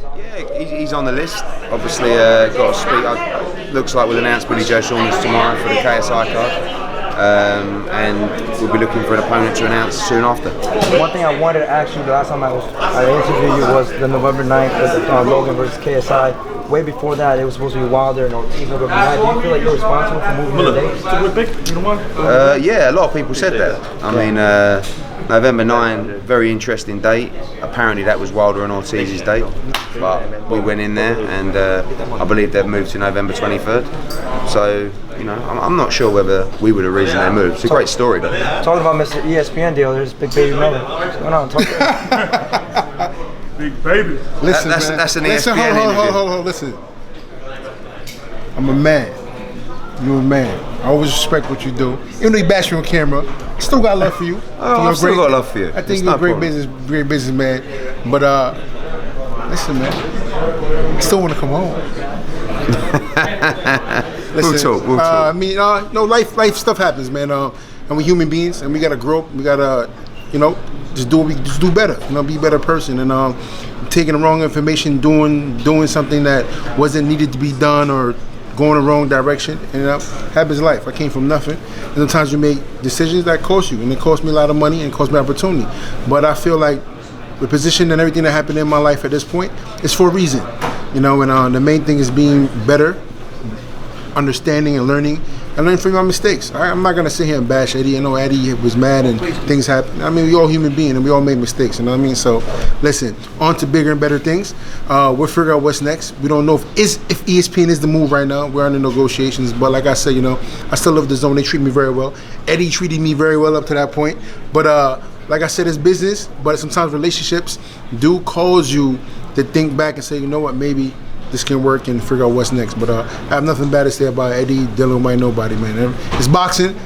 Yeah, he's on the list. Obviously, got to speak. Looks like we'll announce Billy Joe Saunders tomorrow for the KSI card, and we'll be looking for an opponent to announce soon after. One thing I wanted to ask you the last time I interviewed you was the November 9th with Logan versus KSI. Way before that, it was supposed to be Wilder and Ortiz November 9th. Do you feel like you're responsible for moving the date? Yeah, a lot of people said that. I mean, November 9, very interesting date. Apparently that was Wilder and Ortiz's date, but we went in there, and I believe they've moved to November 23rd. So, you know, I'm not sure whether we were the reason they moved. It's a great story though. Talking about Mr. ESPN deal, there's Big Baby Miller. What's going on? Talk to Big Baby. Listen, that's an listen, ESPN interview. hold on, listen. I'm a man. You're a man. I always respect what you do. Even though you bash you on camera, I still got love for you. Oh, I've still got love for you. I think you're a great businessman. But listen, man, I still want to come home. Listen, we'll talk. I mean, no, life stuff happens, man. And we're human beings, and we gotta grow up. We gotta, you know, just do better. You know, be a better person. And taking the wrong information, doing something that wasn't needed to be done, or going the wrong direction, and happens in life. I came from nothing. And sometimes you make decisions that cost you, and it cost me a lot of money and cost me opportunity. But I feel like the position and everything that happened in my life at this point is for a reason, you know. And the main thing is being better, understanding and learning from my mistakes. I'm not gonna sit here and bash Eddie. I know Eddie was mad and things happen. I mean, we all human beings and we all make mistakes. You know what I mean? So, listen, on to bigger and better things. We'll figure out what's next. We don't know if ESPN is the move right now. We're under negotiations, but like I said, you know, I still love the zone. They treat me very well. Eddie treated me very well up to that point. But like I said, it's business. But sometimes relationships do cause you to think back and say, you know what, maybe this can work, and figure out what's next. But I have nothing bad to say about Eddie, Dylan, by nobody, man. It's boxing.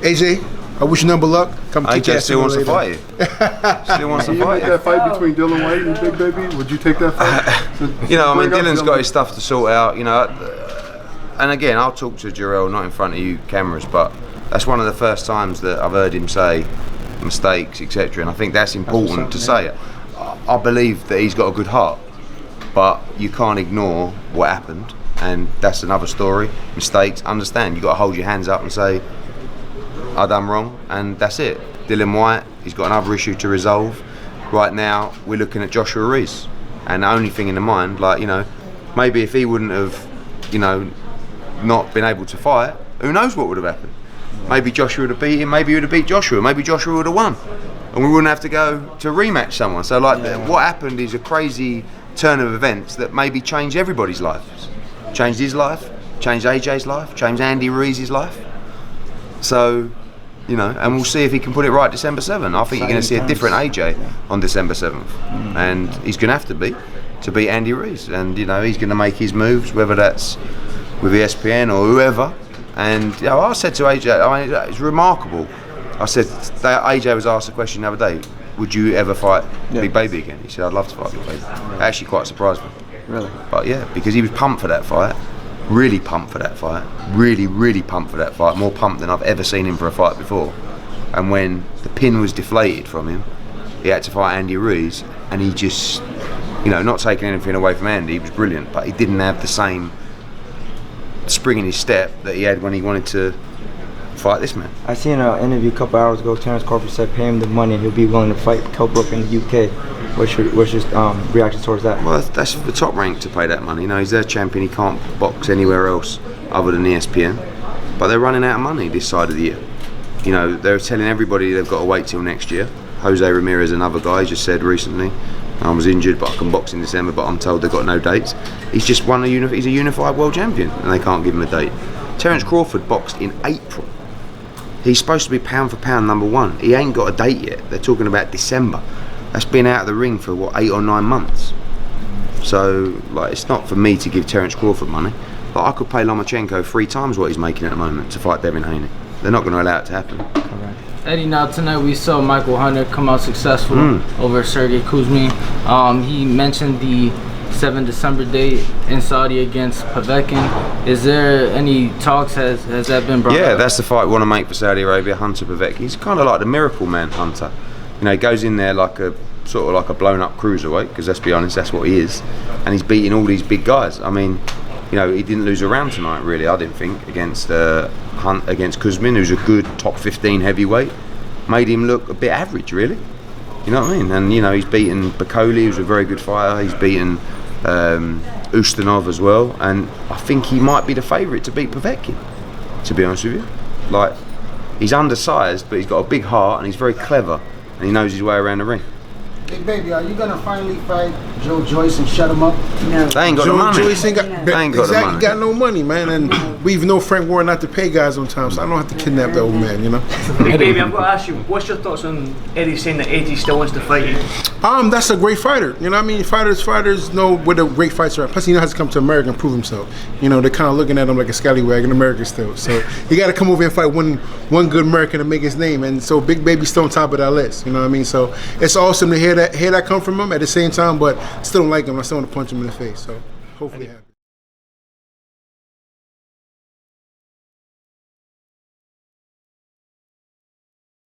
AJ, I wish you number luck. Come kick AJ ass still wants to fight you. Still wants to fight you. That fight between Dylan White and Big Baby, would you take that fight? You know, I mean, Dylan's got his stuff to sort out, you know. And again, I'll talk to Jarrell, not in front of you cameras, but that's one of the first times that I've heard him say mistakes, etc. And I think that's important to say. I believe that he's got a good heart, but you can't ignore what happened, and that's another story. Mistakes, understand. You got to hold your hands up and say, I done wrong, and that's it. Dylan White, he's got another issue to resolve. Right now, we're looking at Joshua Ruiz, and the only thing in the mind, like, you know, maybe if he wouldn't have, you know, not been able to fight, who knows what would have happened? Maybe Joshua would have beat him, maybe he would have beat Joshua, maybe Joshua would have won, and we wouldn't have to go to rematch someone. So, like, what happened is a crazy turn of events that maybe changed everybody's lives. Changed his life, changed AJ's life, changed Andy Ruiz's life. So, you know, and we'll see if he can put it right December 7th. I think you're going to see a different AJ on December 7th. And he's going to have to beat Andy Ruiz. And, you know, he's going to make his moves, whether that's with ESPN or whoever. And, you know, I said to AJ, I mean, it's remarkable. I said, AJ was asked a question the other day, would you ever fight Big Baby again? He said, I'd love to fight Big Baby. Actually quite surprised me. Really? But yeah, because he was pumped for that fight. Really pumped for that fight. Really pumped for that fight. More pumped than I've ever seen him for a fight before. And when the pin was deflated from him, he had to fight Andy Ruiz, and he just, you know, not taking anything away from Andy, he was brilliant, but he didn't have the same spring in his step that he had when he wanted to fight this man. I seen an interview a couple hours ago. Terence Crawford said pay him the money and he'll be willing to fight Kell Brook in the UK. What's your reaction towards that? Well, that's the top rank to pay that money. You know, he's their champion. He can't box anywhere else other than ESPN. But they're running out of money this side of the year. You know, they're telling everybody they've got to wait till next year. Jose Ramirez, another guy, just said recently, I was injured, but I can box in December. But I'm told they've got no dates. He's just won he's a unified world champion, and they can't give him a date. Terence Crawford boxed in April. He's supposed to be pound for pound #1. He ain't got a date yet. They're talking about December. That's been out of the ring for what, 8 or 9 months. So, like, it's not for me to give Terence Crawford money. But I could pay Lomachenko 3 times what he's making at the moment to fight Devin Haney. They're not going to allow it to happen. Eddie, now tonight we saw Michael Hunter come out successful over Sergey Kuzmin. He mentioned the 7 December date in Saudi against Povetkin. Is there any talks? Has that been brought up? Yeah, that's the fight we want to make for Saudi Arabia, Hunter Povetkin. He's kind of like the miracle man, Hunter. You know, he goes in there like a sort of like a blown up cruiserweight, because let's be honest, that's what he is, and he's beating all these big guys. I mean, you know, he didn't lose a round tonight, really. I didn't think against Kuzmin, who's a good top 15 heavyweight. Made him look a bit average, really. You know what I mean? And you know, he's beaten Bakoli, who's a very good fighter. He's beaten Ustinov as well, and I think he might be the favourite to beat Povetkin, to be honest with you. Like, he's undersized, but he's got a big heart and he's very clever, and he knows his way around the ring. Hey baby, are you gonna finally fight Joe Joyce and shut him up? No. They ain't got the money. Joyce ain't got, They ain't got the exactly, money. got no money, man. And we even know Frank Warren not to pay guys on time, so I don't have to kidnap the old man, you know. Hey baby, I've got to ask you, what's your thoughts on Eddie saying that Eddie still wants to fight you? That's a great fighter. You know what I mean? Fighters know where the great fights are at. Plus, he has to come to America and prove himself. You know, they're kind of looking at him like a scallywag in America still. So he got to come over and fight one good American to make his name. And so Big Baby's still on top of that list. You know what I mean? So it's awesome to hear that come from him at the same time, but I still don't like him. I still want to punch him in the face. So hopefully happens.